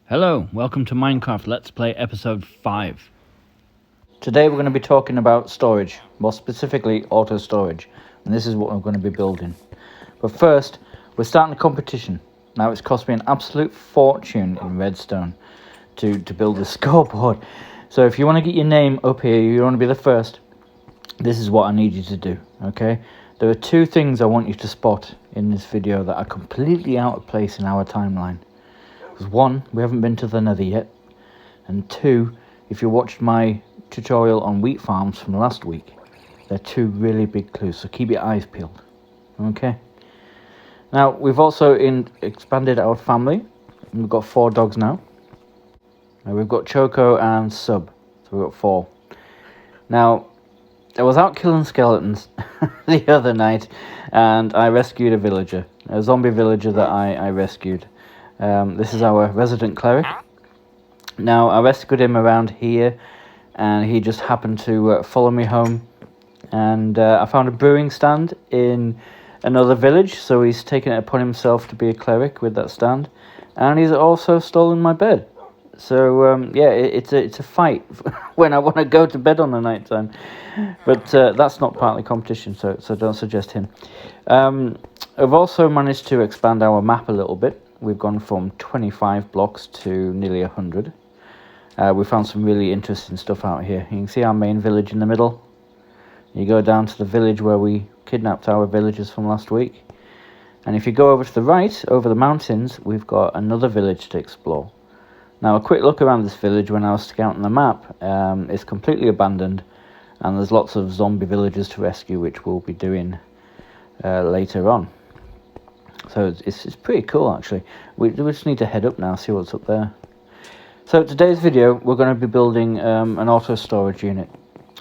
Hello, welcome to Minecraft Let's Play episode 5. Today we're going to be talking about storage, more specifically auto storage, and this is what we're going to be building. But first, we're starting a competition. Now it's cost me an absolute fortune in redstone to build the scoreboard. So if you want to get your name up here, you want to be the first, this is what I need you to do, okay? There are two things I want you to spot in this video that are completely out of place in our timeline. One, we haven't been to the Nether yet, and two, if you watched my tutorial on wheat farms from last week, they're two really big clues, so keep your eyes peeled, okay? Now, we've also expanded our family, and we've got 4 dogs now. We've got Choco and Sub, so we've got 4. Now, I was out killing skeletons the other night, and I rescued a villager, a zombie villager that I rescued. This is our resident cleric. Now, I rescued him around here, and he just happened to follow me home. And I found a brewing stand in another village, so he's taken it upon himself to be a cleric with that stand. And he's also stolen my bed. So, yeah, it's a fight when I want to go to bed on the night time. But that's not part of the competition, so don't suggest him. I've also managed to expand our map a little bit. We've gone from 25 blocks to nearly 100. We found some really interesting stuff out here. You can see our main village in the middle. You go down to the village where we kidnapped our villagers from last week. And if you go over to the right, over the mountains, we've got another village to explore. Now, a quick look around this village when I was scouting the map, it's completely abandoned. And there's lots of zombie villagers to rescue, which we'll be doing later on. So it's pretty cool, actually. We just need to head up now, see what's up there. So today's video, we're going to be building an auto storage unit,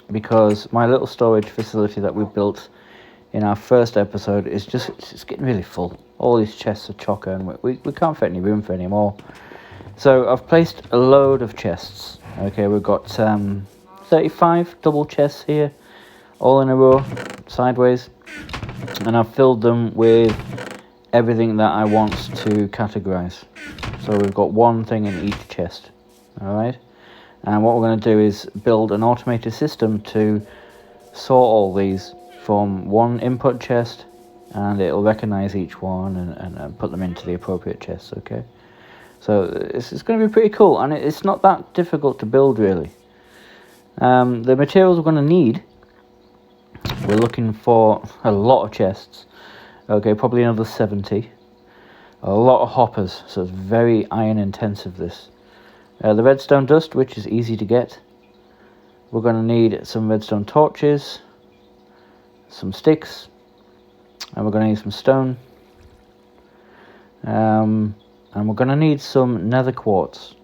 because my little storage facility that we built in our first episode is it's getting really full. All these chests are chocker, and we can't fit any room for any more. So I've placed a load of chests. Okay, we've got 35 double chests here, all in a row, sideways, and I've filled them with everything that I want to categorize. So we've got one thing in each chest. Alright, and what we're going to do is build an automated system to sort all these from one input chest, and it'll recognize each one and put them into the appropriate chests. Okay, so it's going to be pretty cool, and it's not that difficult to build, really. The materials we're going to need, we're looking for a lot of chests. Okay, probably another 70. A lot of hoppers, so it's very iron intensive, this. The redstone dust, which is easy to get. We're going to need some redstone torches, some sticks, and we're going to need some stone. And we're going to need some nether quartz.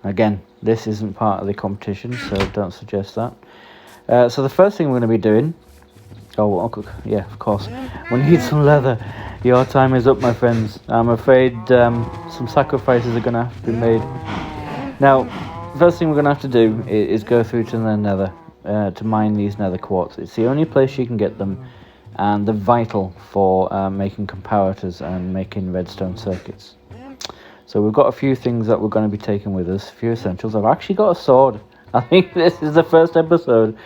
Again, this isn't part of the competition, so don't suggest that. So the first thing we're going to be doing... Oh, yeah, of course. We need some leather. Your time is up, my friends. I'm afraid some sacrifices are going to have to be made. Now, first thing we're going to have to do is go through to the nether to mine these nether quartz. It's the only place you can get them, and they're vital for making comparators and making redstone circuits. So we've got a few things that we're going to be taking with us, a few essentials. I've actually got a sword. I think this is the first episode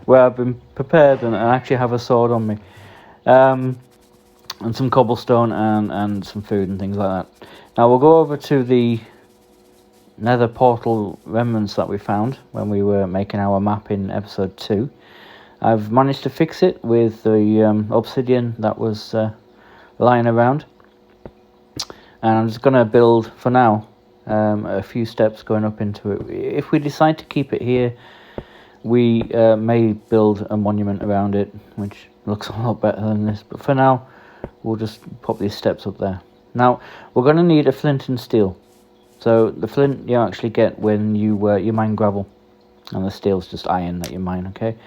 where I've been prepared and actually have a sword on me. And some cobblestone and some food and things like that. Now we'll go over to the Nether Portal remnants that we found when we were making our map in episode 2. I've managed to fix it with the obsidian that was lying around. And I'm just going to build, for now, a few steps going up into it. If we decide to keep it here, we may build a monument around it, which looks a lot better than this. But for now, we'll just pop these steps up there. Now, we're going to need a flint and steel. So the flint you actually get when you mine gravel, and the steel's just iron that you mine, okay?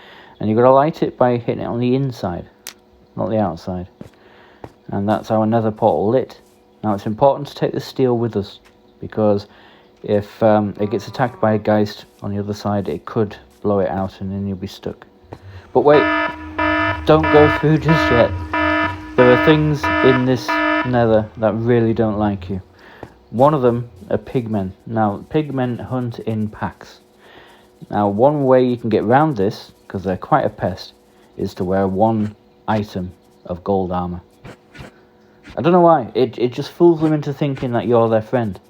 And you've got to light it by hitting it on the inside, not the outside. And that's our nether portal lit. Now, it's important to take the steel with us, because if it gets attacked by a geist on the other side, it could blow it out and then you'll be stuck. But wait, don't go through just yet. There are things in this nether that really don't like you. One of them are pigmen. Now, pigmen hunt in packs. Now, one way you can get around this, because they're quite a pest, is to wear one item of gold armor. I don't know why. It just fools them into thinking that you're their friend.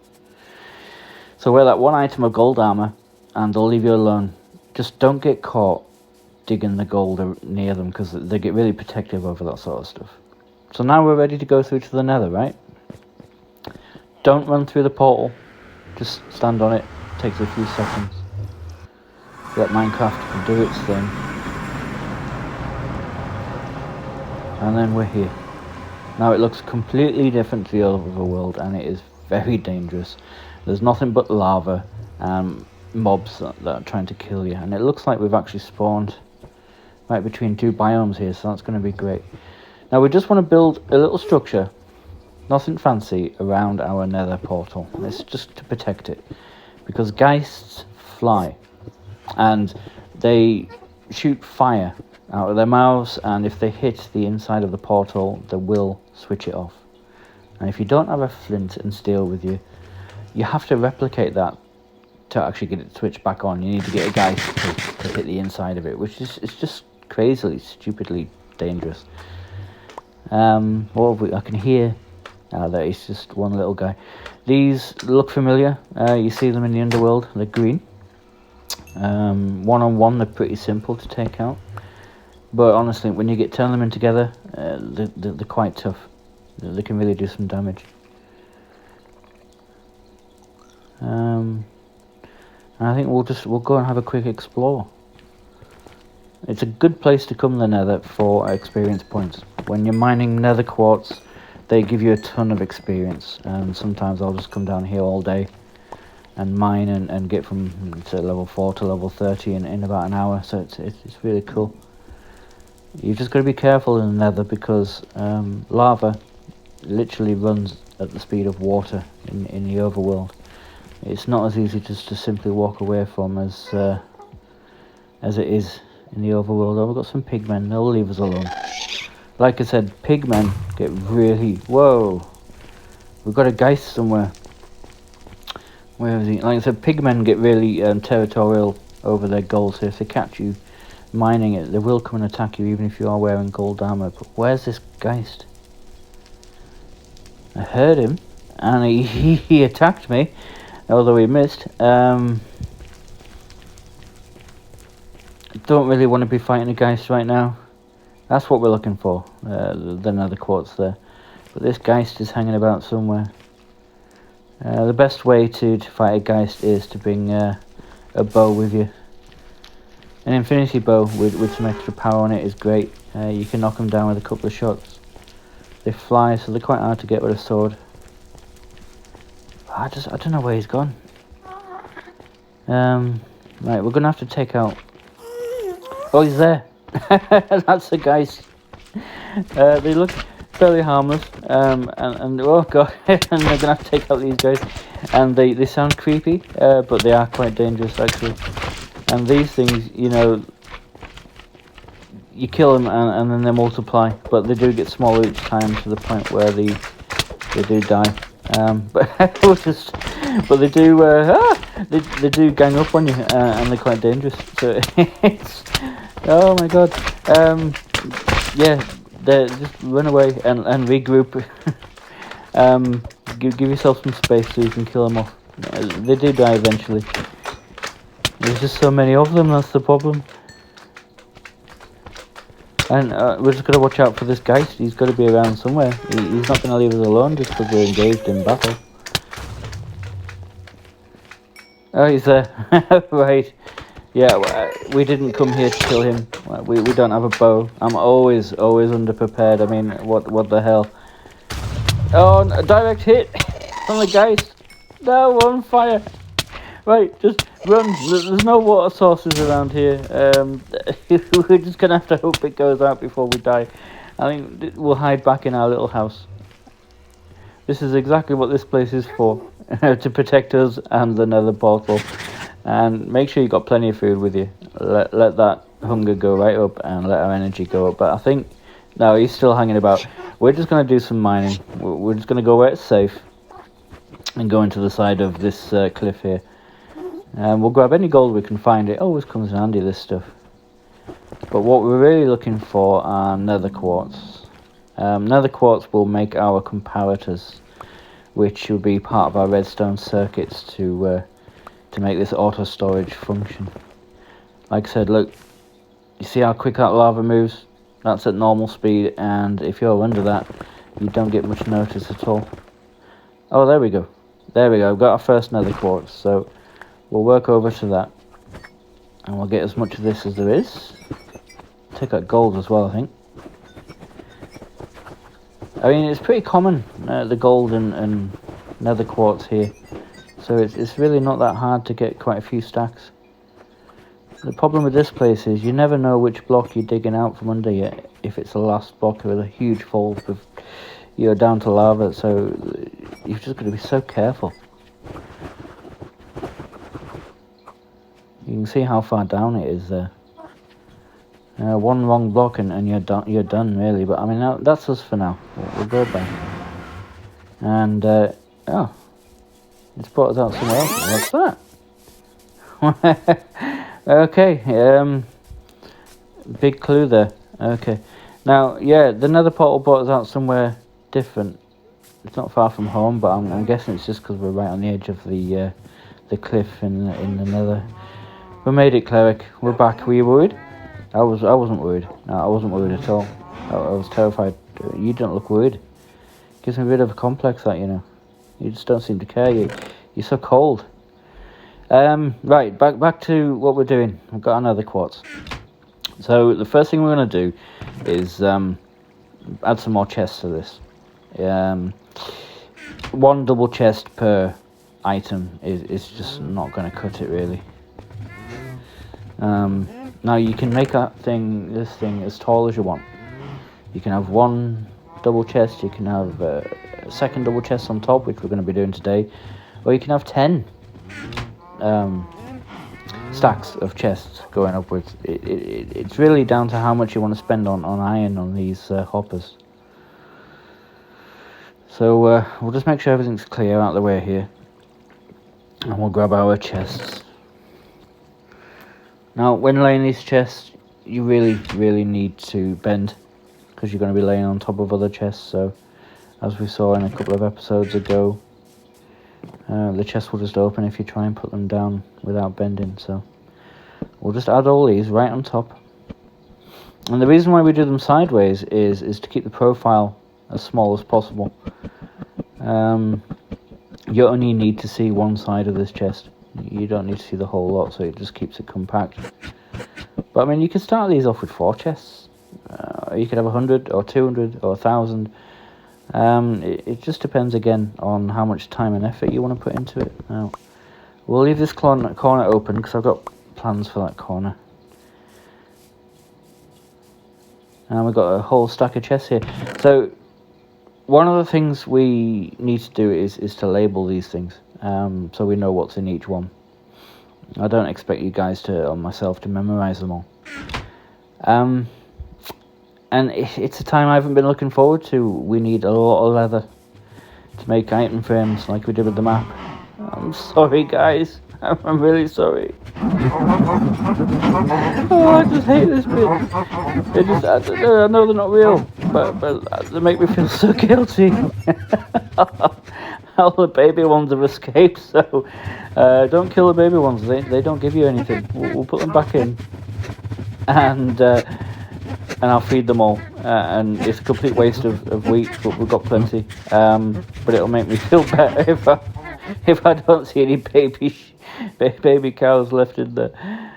So wear that one item of gold armor, and they'll leave you alone. Just don't get caught digging the gold near them, because they get really protective over that sort of stuff. So now we're ready to go through to the Nether, right? Don't run through the portal. Just stand on it. It takes a few seconds. Let Minecraft do its thing. And then we're here. Now it looks completely different to the overworld, and it is very dangerous. There's nothing but lava and mobs that are trying to kill you. And it looks like we've actually spawned right between two biomes here, so that's going to be great. Now we just want to build a little structure, nothing fancy, around our Nether portal. It's just to protect it, because geists fly and they shoot fire out of their mouths, and if they hit the inside of the portal, they will switch it off. And if you don't have a flint and steel with you, you have to replicate that to actually get it switched back on. You need to get a geist to hit the inside of it, which is it's just crazily, stupidly dangerous. What have we? I can hear that it's just one little guy. These look familiar. You see them in the underworld. They're green. One-on-one, they're pretty simple to take out. But honestly, when you turn them in together, they're quite tough. They can really do some damage. And I think we'll go and have a quick explore. It's a good place to come, the Nether, for experience points. When you're mining Nether quartz, they give you a ton of experience, and sometimes I'll just come down here all day and mine and get from say, level 4 to level 30 in about an hour. So it's really cool. You've just got to be careful in the Nether, because lava literally runs at the speed of water in the overworld. It's not as easy just to simply walk away from as it is in the overworld. Oh, we've got some pigmen. They'll leave us alone. Like I said, pigmen get really... Whoa! We've got a geist somewhere. Where is he? Like I said, pigmen get really territorial over their gold, so if they catch you mining it, they will come and attack you, even if you are wearing gold armor. But where's this geist? I heard him, and he attacked me, although he missed. Don't really want to be fighting a geist right now. That's what we're looking for, the Nether quartz there. But this geist is hanging about somewhere. The best way to fight a geist is to bring a bow with you. An infinity bow with some extra power on it is great. You can knock them down with a couple of shots. They fly, so they're quite hard to get with a sword. I don't know where he's gone. Right, we're gonna have to take out... Oh, he's there. That's a geist. They look fairly harmless. And oh god, and they're gonna have to take out these guys. And they sound creepy, but they are quite dangerous actually. And these things, you know, you kill them and then they multiply, but they do get smaller each time to the point where they do die. But they do gang up on you, and they're quite dangerous. So it's oh my god, yeah, they just run away and regroup. Give yourself some space so you can kill them off. They do die eventually. There's just so many of them. That's the problem. And we're just got to watch out for this geist. He's got to be around somewhere. He's not going to leave us alone just because we're engaged in battle. Oh, he's there. Right. Yeah, we didn't come here to kill him. We don't have a bow. I'm always underprepared. I mean, what the hell? Oh, a direct hit from the geist. No, on fire. Right, just run. There's no water sources around here. We're just gonna have to hope it goes out before we die. I think we'll hide back in our little house. This is exactly what this place is for, to protect us and the Nether portal. And make sure you've got plenty of food with you. Let that hunger go right up and let our energy go up. But I think, no, he's still hanging about. We're just gonna do some mining. We're just gonna go where it's safe. and go into the side of this cliff here. We'll grab any gold we can find. It always comes in handy, this stuff. But what we're really looking for are nether quartz. Nether quartz will make our comparators, which will be part of our redstone circuits to make this auto storage function. Like I said, look, you see how quick that lava moves? That's at normal speed, and if you're under that, you don't get much notice at all. Oh, there we go. There we go. We've got our first nether quartz, so we'll work over to that, and we'll get as much of this as there is. Take out gold as well, I think. I mean, it's pretty common, the gold and nether quartz here, so it's really not that hard to get quite a few stacks. The problem with this place is you never know which block you're digging out from under you, if it's the last block with a huge fall, you're down to lava, so you've just got to be so careful. You can see how far down it is there. One wrong block and you're done really, but I mean that's us for now. We'll go back. And oh, it's brought us out somewhere else. What's that? Okay, big clue there. Okay, now yeah, the nether portal brought us out somewhere different. It's not far from home, but I'm guessing it's just because we're right on the edge of the cliff in the nether. We made it, cleric. We're back. Were you worried? I wasn't worried. No, I wasn't worried at all. I was terrified. You don't look worried. Gives me a bit of a complex, that, you know. You just don't seem to care. You're so cold. Right, back to what we're doing. We've got another quartz. So the first thing we're going to do is add some more chests to this. One double chest per item is just not going to cut it, really. Now you can make this thing as tall as you want. You can have one double chest, you can have a second double chest on top, which we're going to be doing today, or you can have 10 stacks of chests going upwards. It's really down to how much you want to spend on iron on these hoppers. So we'll just make sure everything's clear out of the way here, and we'll grab our chests. Now, when laying these chests, you really need to bend, because you're going to be laying on top of other chests. So, as we saw in a couple of episodes ago, the chests will just open if you try and put them down without bending. So, we'll just add all these right on top. And the reason why we do them sideways is to keep the profile as small as possible. You only need to see one side of this chest. You don't need to see the whole lot, so it just keeps it compact. But I mean, you can start these off with 4 chests. You could have 100 or 200 or 1,000. It just depends again on how much time and effort you want to put into it. Now, we'll leave this corner open because I've got plans for that corner. And we've got a whole stack of chests here. So one of the things we need to do is to label these things, so we know what's in each one. I don't expect you guys or myself to memorize them all. And it's a time I haven't been looking forward to. We need a lot of leather to make item frames like we did with the map. I'm sorry, guys. I'm really sorry. Oh, I just hate this bit. I know they're not real, but they make me feel so guilty. All the baby ones have escaped, so don't kill the baby ones. They don't give you anything. We'll put them back in, and I'll feed them all. And it's a complete waste of wheat, but we've got plenty. But it'll make me feel better if I don't see any baby cows left in there.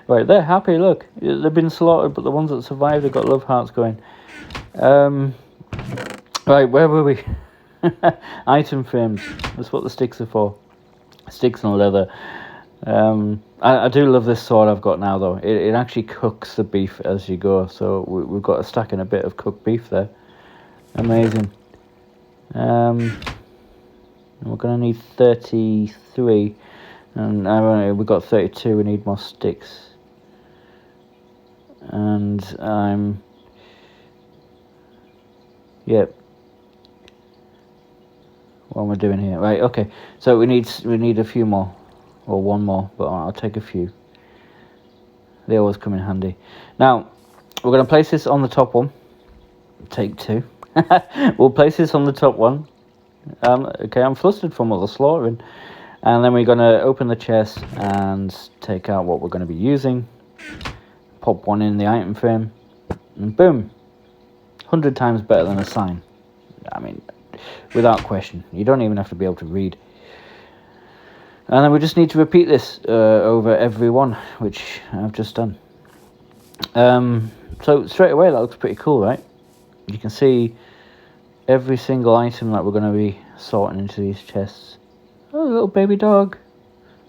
Right, they're happy. Look, they've been slaughtered, but the ones that survived have got love hearts going. Right, where were we? Item frames. That's what the sticks are for. Sticks and leather. I do love this sword I've got now, though. It actually cooks the beef as you go. So we've got a stack and a bit of cooked beef there. Amazing. We're going to need 33. And we've got 32. We need more sticks. And yep. what am I doing here? Right, okay. So we need a few more, or one more, but I'll take a few. They always come in handy. Now we're going to place this on the top one. Take two. We'll place this on the top one. Okay, I'm flustered from all the slaughtering. And then we're going to open the chest and take out what we're going to be using. Pop one in the item frame. And boom. 100 times better than a sign. I mean, without question. You don't even have to be able to read. And then we just need to repeat this over every one, which I've just done. So straight away that looks pretty cool, right? You can see every single item that we're going to be sorting into these chests. Oh, little baby dog.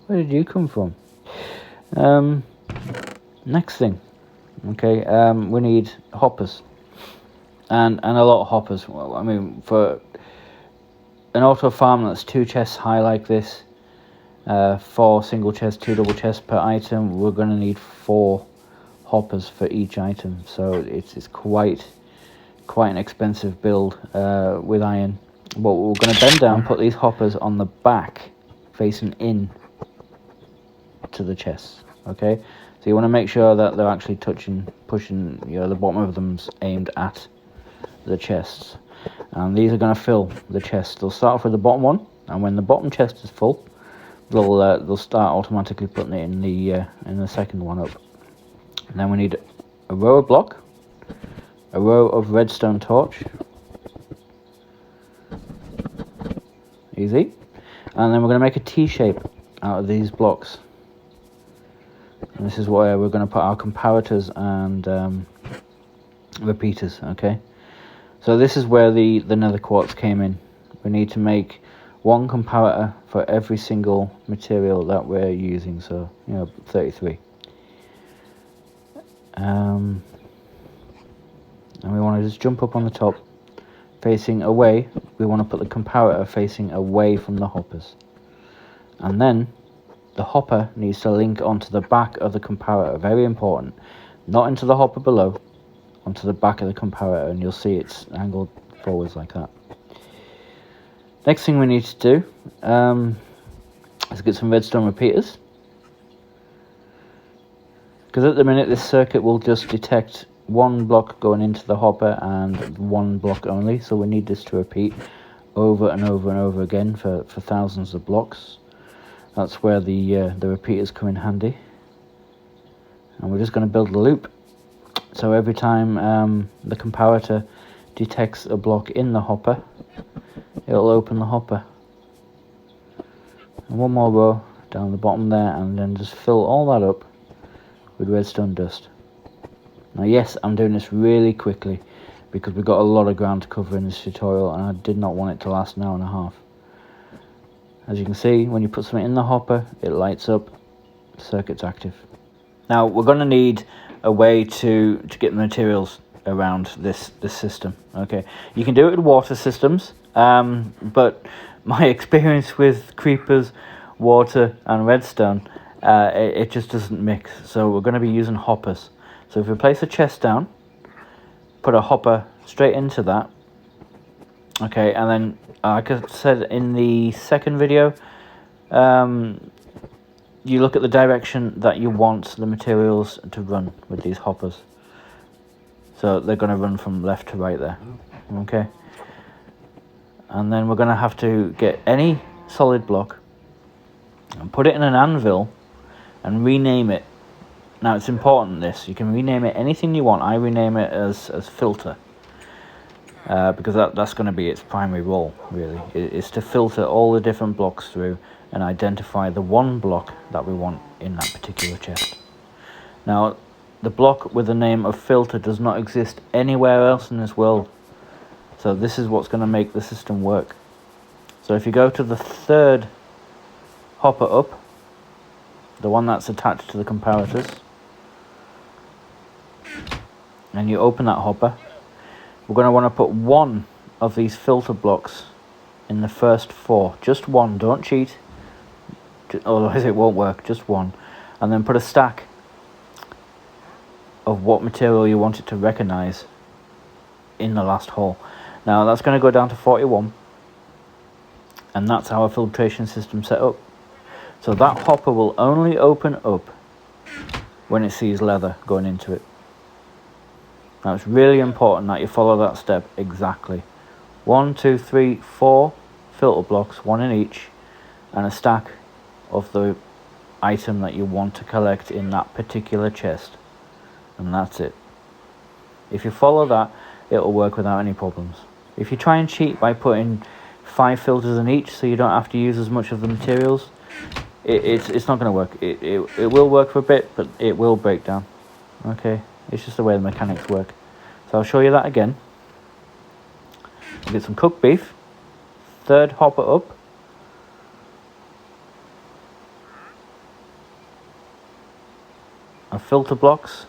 Where did you come from? Next thing. Okay, we need hoppers. And a lot of hoppers. Well, I mean, for an auto farm that's 2 chests high like this, 4 single chests, 2 double chests per item, we're going to need 4 hoppers for each item. So it's quite an expensive build with iron. But we're going to bend down, put these hoppers on the back, facing in to the chests. Okay, so you want to make sure that they're actually pushing. The bottom of them's aimed at the chests, and these are going to fill the chests. They'll start off with the bottom one, and when the bottom chest is full, they'll start automatically putting it in the second one up. And then we need a row of block, a row of redstone torch. Easy. And then we're going to make a T shape out of these blocks. And this is where we're going to put our comparators and repeaters, okay? So this is where the nether quartz came in. We need to make 1 comparator for every single material that we're using, so, 33. And we want to just jump up on the top, facing away. We want to put the comparator facing away from the hoppers. And then the hopper needs to link onto the back of the comparator. Very important. Not into the hopper below, onto the back of the comparator, and you'll see it's angled forwards like that. Next thing we need to do is get some redstone repeaters. Because at the minute this circuit will just detect 1 block going into the hopper and 1 block only, so we need this to repeat over and over and over again for thousands of blocks. That's where the repeaters come in handy. And we're just going to build a loop. So every time the comparator detects a block in the hopper, it'll open the hopper. And 1 more row down the bottom there, and then just fill all that up with redstone dust. Now yes, I'm doing this really quickly because we've got a lot of ground to cover in this tutorial, and I did not want it to last an hour and a half. As you can see, when you put something in the hopper, it lights up, the circuit's active. Now we're going to need a way to get the materials around this system. Okay, you can do it with water systems, but my experience with creepers, water and redstone, it just doesn't mix. So we're going to be using hoppers. So if we place a chest down, put a hopper straight into that, okay, and then like I said in the second video, you look at the direction that you want the materials to run with these hoppers. So they're going to run from left to right there, okay? And then we're going to have to get any solid block and put it in an anvil and rename it. Now it's important this, you can rename it anything you want. I rename it as filter. Because that's going to be its primary role, really. It's to filter all the different blocks through and identify the 1 block that we want in that particular chest. Now, the block with the name of filter does not exist anywhere else in this world. So this is what's going to make the system work. So if you go to the 3rd hopper up, the one that's attached to the comparators, and you open that hopper, we're going to want to put 1 of these filter blocks in the first 4. Just 1, don't cheat, otherwise it won't work, just 1. And then put a stack of what material you want it to recognize in the last hole. Now that's going to go down to 41. And that's our filtration system set up. So that hopper will only open up when it sees leather going into it. Now it's really important that you follow that step exactly. 1, 2, 3, 4 filter blocks, 1 in each, and a stack of the item that you want to collect in that particular chest. And that's it. If you follow that, it'll work without any problems. If you try and cheat by putting 5 filters in each so you don't have to use as much of the materials, it's not going to work. It will work for a bit, but it will break down. Okay, it's just the way the mechanics work. So I'll show you that again. We'll get some cooked beef, 3rd hopper up. Our filter blocks,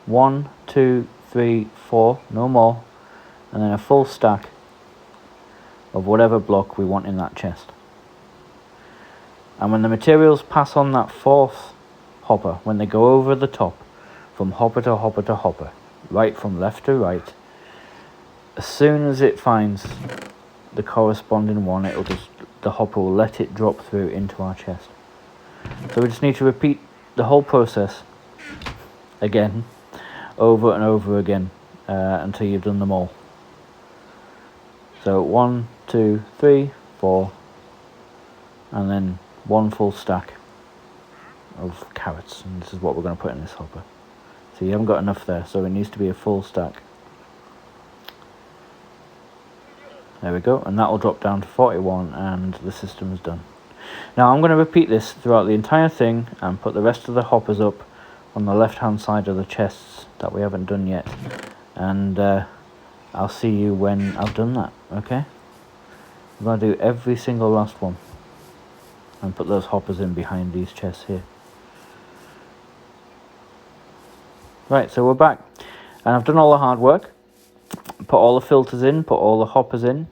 1, 2, 3, 4, no more, and then a full stack of whatever block we want in that chest. And when the materials pass on that 4th hopper, when they go over the top, from hopper to hopper to hopper, right from left to right, as soon as it finds the corresponding one, the hopper will let it drop through into our chest. So we just need to repeat the whole process again, over and over again, until you've done them all. So 1, 2, 3, 4, and then 1 full stack of carrots, and this is what we're going to put in this hopper. So you haven't got enough there, so it needs to be a full stack. There we go, and that will drop down to 41, and the system is done. Now I'm going to repeat this throughout the entire thing and put the rest of the hoppers up on the left hand side of the chests that we haven't done yet, and I'll see you when I've done that. Okay, I'm going to do every single last one and put those hoppers in behind these chests here. Right, so we're back, and I've done all the hard work. Put all the filters in, put all the hoppers in.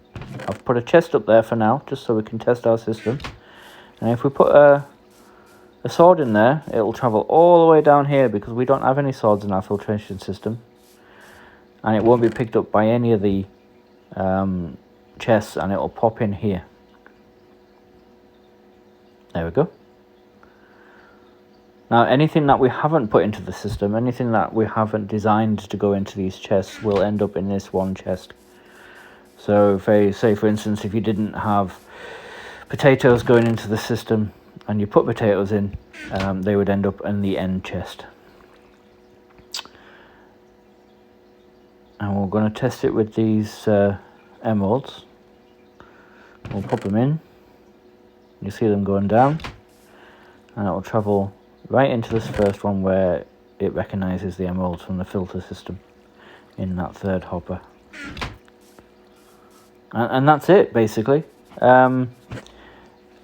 I've put a chest up there for now, just so we can test our system. And if we put a sword in there, it'll travel all the way down here, because we don't have any swords in our filtration system. And it won't be picked up by any of the chests, and it'll pop in here. There we go. Now anything that we haven't put into the system, anything that we haven't designed to go into these chests, will end up in this one chest. So say for instance, if you didn't have potatoes going into the system and you put potatoes in, they would end up in the end chest. And we're going to test it with these emeralds. We'll pop them in. You see them going down, and it will travel right into this first one where it recognises the emeralds from the filter system in that 3rd hopper. And that's it, basically. I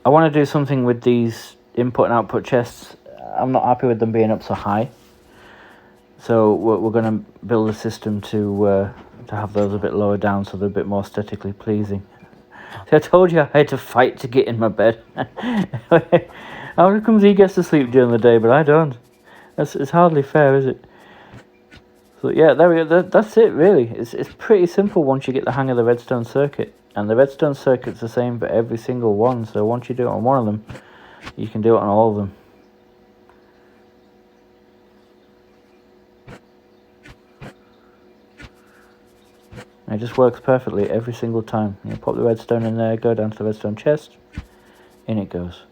want to do something with these input and output chests. I'm not happy with them being up so high, so we're going to build a system to have those a bit lower down, so they're a bit more aesthetically pleasing. See, I told you I had to fight to get in my bed. How comes he gets to sleep during the day, but I don't? It's hardly fair, is it? So yeah, there we go. That's it, really. It's pretty simple once you get the hang of the redstone circuit. And the redstone circuit's the same for every single one. So once you do it on one of them, you can do it on all of them. And it just works perfectly every single time. You pop the redstone in there, go down to the redstone chest, in it goes.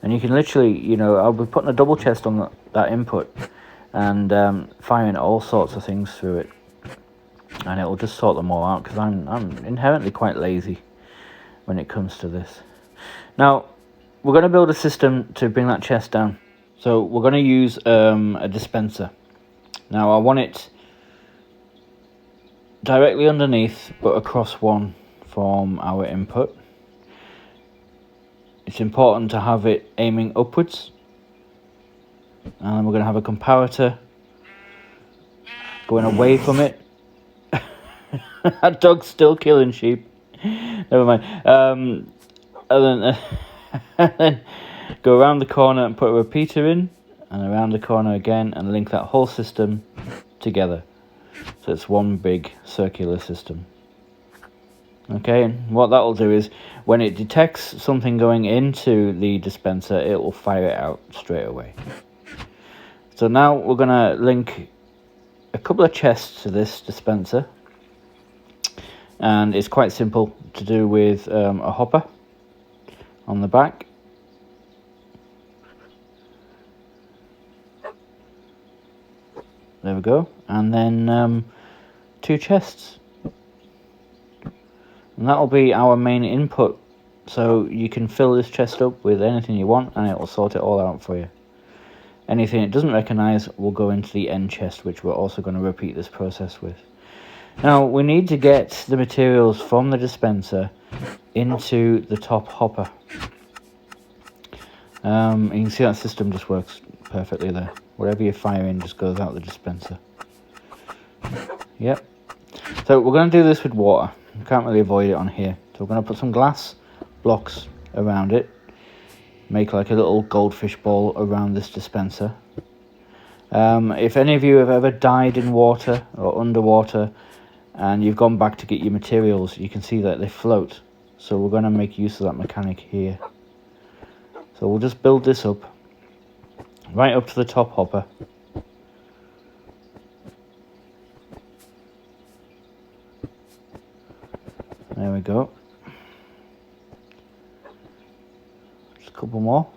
And you can literally, you know, I'll be putting a double chest on that input and firing all sorts of things through it. And it'll just sort them all out, because I'm inherently quite lazy when it comes to this. Now, we're going to build a system to bring that chest down. So we're going to use a dispenser. Now I want it directly underneath, but across one from our input. It's important to have it aiming upwards, and then we're going to have a comparator going away from it. That dog's still killing sheep. Never mind. And then go around the corner and put a repeater in, and around the corner again, and link that whole system together. So it's one big circular system. Okay, and what that'll do is when it detects something going into the dispenser, it will fire it out straight away. So now we're going to link a couple of chests to this dispenser, and it's quite simple to do with a hopper on the back. There we go, and then 2 chests, and that'll be our main input. So you can fill this chest up with anything you want, and it will sort it all out for you. Anything it doesn't recognize will go into the end chest, which we're also going to repeat this process with. Now we need to get the materials from the dispenser into the top hopper. You can see that system just works perfectly there. Whatever you fire in just goes out the dispenser. Yep. So we're going to do this with water. You can't really avoid it on here. So we're going to put some glass blocks around it. Make like a little goldfish ball around this dispenser. If any of you have ever died in water or underwater and you've gone back to get your materials, you can see that they float. So we're going to make use of that mechanic here. So we'll just build this up right up to the top hopper. There we go. Just a couple more.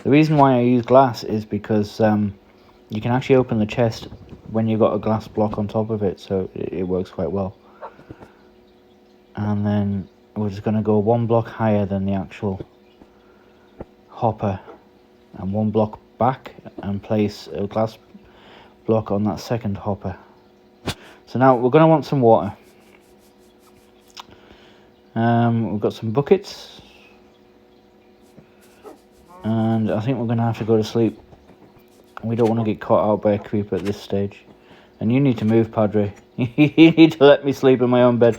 The reason why I use glass is because you can actually open the chest when you've got a glass block on top of it, so it works quite well. And then we're just going to go 1 block higher than the actual hopper and 1 block back and place a glass block on that second hopper. So now we're going to want some water. We've got some buckets, and I think we're going to have to go to sleep. We don't want to get caught out by a creeper at this stage. And you need to move, Padre. You need to let me sleep in my own bed.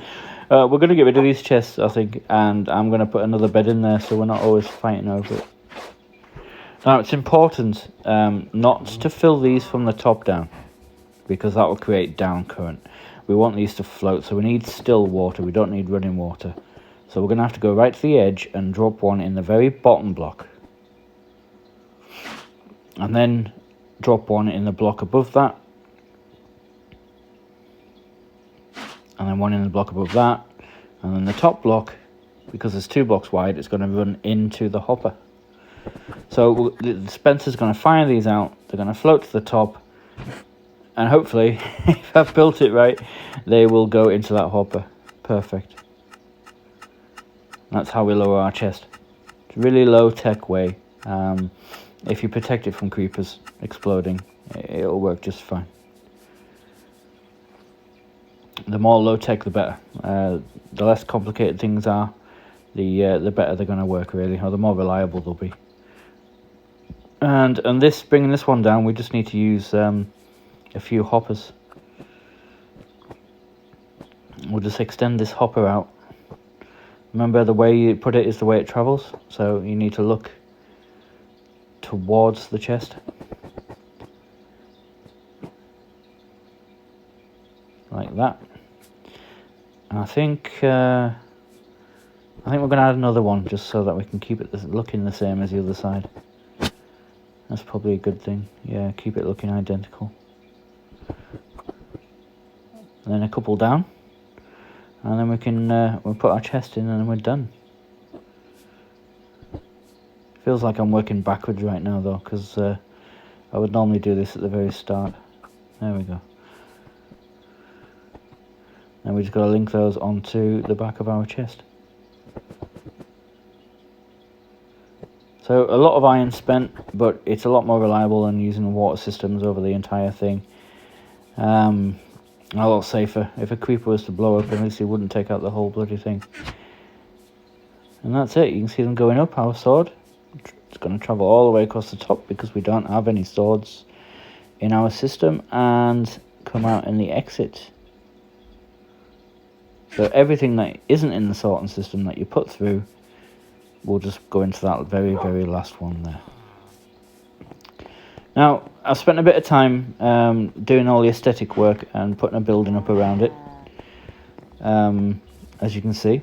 We're going to get rid of these chests, I think, and I'm going to put another bed in there so we're not always fighting over it. Now, it's important not to fill these from the top down, because that will create down current. We want these to float, so we need still water. We don't need running water. So we're going to have to go right to the edge and drop one in the very bottom block. And then drop one in the block above that. And then one in the block above that. And then the top block, because it's 2 blocks wide, it's going to run into the hopper. So the dispenser's going to fire these out. They're going to float to the top. And hopefully, if I've built it right, they will go into that hopper. Perfect. That's how we lower our chest. It's a really low-tech way. If you protect it from creepers exploding, it'll work just fine. The more low-tech, the better. The less complicated things are, the better they're going to work, really, or the more reliable they'll be. And this, bringing this one down, we just need to use a few hoppers. We'll just extend this hopper out. Remember, the way you put it is the way it travels, so you need to look towards the chest. Like that. And I think we're going to add another one just so that we can keep it looking the same as the other side. That's probably a good thing. Yeah, keep it looking identical. And then a couple down. And then we can we'll put our chest in and then we're done. Feels like I'm working backwards right now though, because I would normally do this at the very start. There we go. And we just got to link those onto the back of our chest. So a lot of iron spent, but it's a lot more reliable than using water systems over the entire thing. A lot safer. If a creeper was to blow up, at least it wouldn't take out the whole bloody thing. And that's it. You can see them going up, our sword. It's going to travel all the way across the top because we don't have any swords in our system, and come out in the exit. So everything that isn't in the sorting system that you put through will just go into that very, very last one there. Now, I've spent a bit of time doing all the aesthetic work and putting a building up around it. as you can see.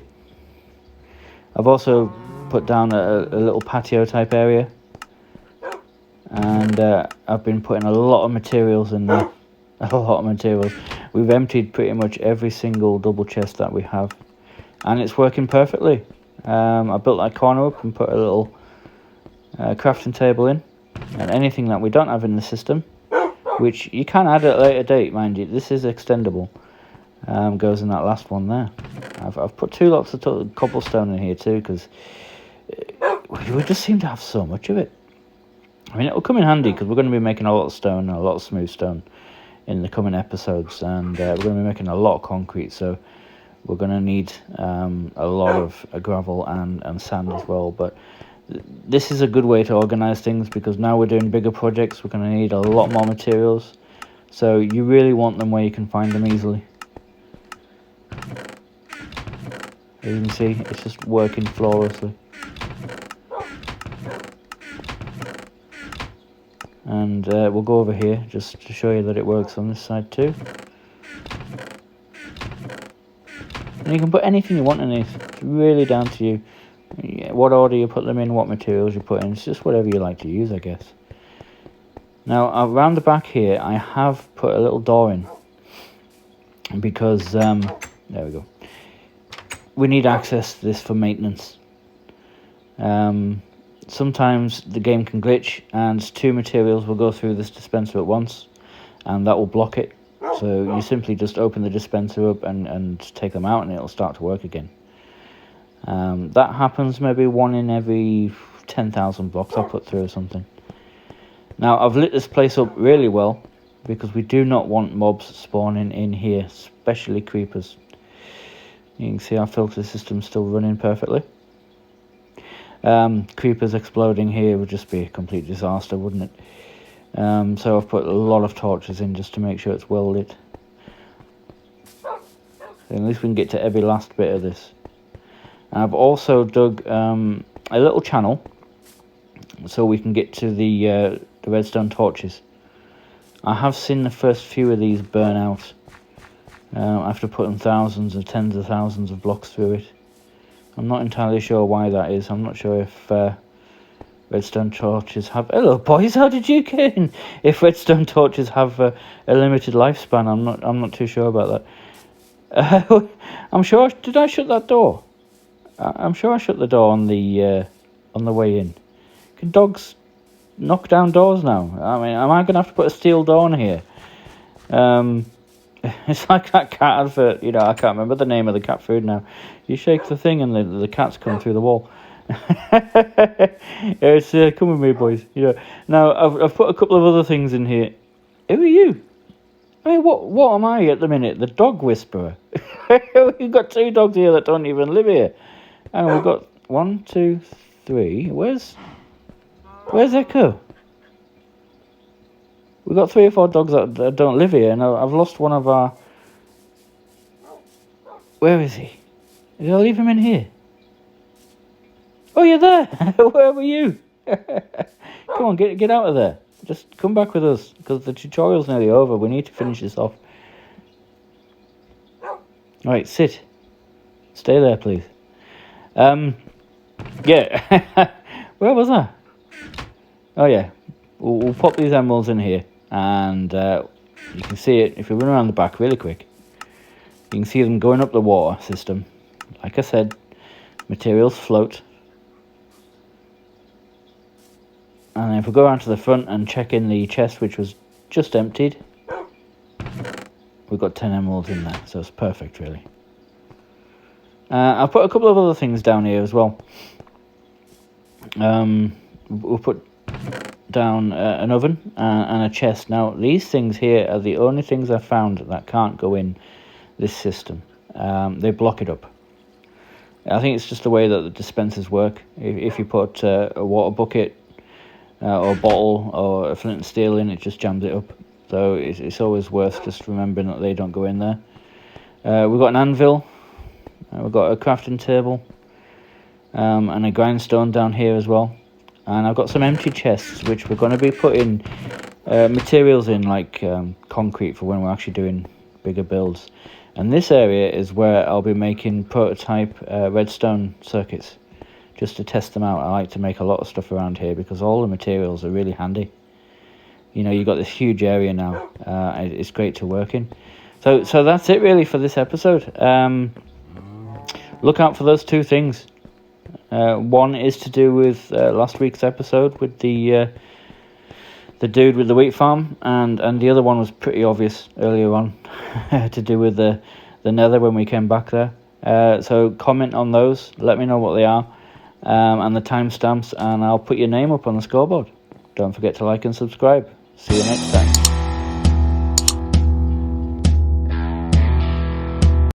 I've also put down a little patio type area, and I've been putting a lot of materials in there. A lot of materials. We've emptied pretty much every single double chest that we have, and it's working perfectly. I built that corner up and put a little crafting table in, and anything that we don't have in the system, which you can add at a later date, mind you, this is extendable, goes in that last one there. I've put 2 lots of cobblestone in here too, because we just seem to have so much of it. I mean, it'll come in handy because we're going to be making a lot of stone and a lot of smooth stone in the coming episodes, and we're going to be making a lot of concrete, so we're going to need a lot of gravel and sand as well. But this is a good way to organize things, because now we're doing bigger projects, we're going to need a lot more materials, so you really want them where you can find them easily. As you can see, it's just working flawlessly. And we'll go over here just to show you that it works on this side too. And you can put anything you want in it. It's really down to you. What order you put them in, what materials you put in. It's just whatever you like to use, I guess. Now, around the back here, I have put a little door in. Because, there we go. We need access to this for maintenance. Sometimes the game can glitch and 2 materials will go through this dispenser at once, and that will block it. So you simply just open the dispenser up and take them out, and it'll start to work again. That happens maybe 1 in every 10,000 blocks I put through or something. Now, I've lit this place up really well, because we do not want mobs spawning in here, especially creepers. You can see our filter system's still running perfectly. Creepers exploding here would just be a complete disaster, wouldn't it? So I've put a lot of torches in just to make sure it's well lit. So at least we can get to every last bit of this. And I've also dug a little channel so we can get to the redstone torches. I have seen the first few of these burn out after putting thousands or tens of thousands of blocks through it. I'm not entirely sure why that is. I'm not sure if redstone torches have... Hello boys, how did you get in? If redstone torches have a limited lifespan, I'm not too sure about that. I'm sure... Did I shut that door? I'm sure I shut the door on the way in. Can dogs knock down doors now? I mean, am I going to have to put a steel door in here? It's like that cat advert, you know, I can't remember the name of the cat food now. You shake the thing and the cats come through the wall. It's come with me, boys. You know. Now, I've put a couple of other things in here. Who are you? I mean, what am I at the minute? The dog whisperer. We've got 2 dogs here that don't even live here. And we've got 1, 2, 3. Where's Echo? We've got 3 or 4 dogs that don't live here, and I've lost one of our... Where is he? Did I leave him in here? Oh, you're there! Where were you? Come on, get out of there. Just come back with us, because the tutorial's nearly over. We need to finish this off. Alright, sit. Stay there, please. Yeah. Where was I? Oh, yeah. We'll pop these emeralds in here. And you can see it if you run around the back really quick. You can see them going up the water system. Like I said, materials float. And if we go around to the front and check in the chest, which was just emptied, we've got 10 emeralds in there, so it's perfect, really. I'll put a couple of other things down here as well. We'll put down an oven and a chest. Now, these things here are the only things I found that can't go in this system. They block it up. I think it's just the way that the dispensers work. If you put a water bucket or a bottle or a flint and steel in, it just jams it up. So it's always worth just remembering that they don't go in there. We've got an anvil. We've got a crafting table. And a grindstone down here as well. And I've got some empty chests which we're going to be putting materials in, like concrete, for when we're actually doing bigger builds. And this area is where I'll be making prototype redstone circuits, just to test them out. I like to make a lot of stuff around here because all the materials are really handy. You know, you've got this huge area now. It's great to work in. So that's it really for this episode. Look out for those two things. One is to do with last week's episode with the dude with the wheat farm, and the other one was pretty obvious earlier on, to do with the Nether when we came back there. So comment on those, let me know what they are, and the timestamps, and I'll put your name up on the scoreboard. Don't forget to like and subscribe. See you next time.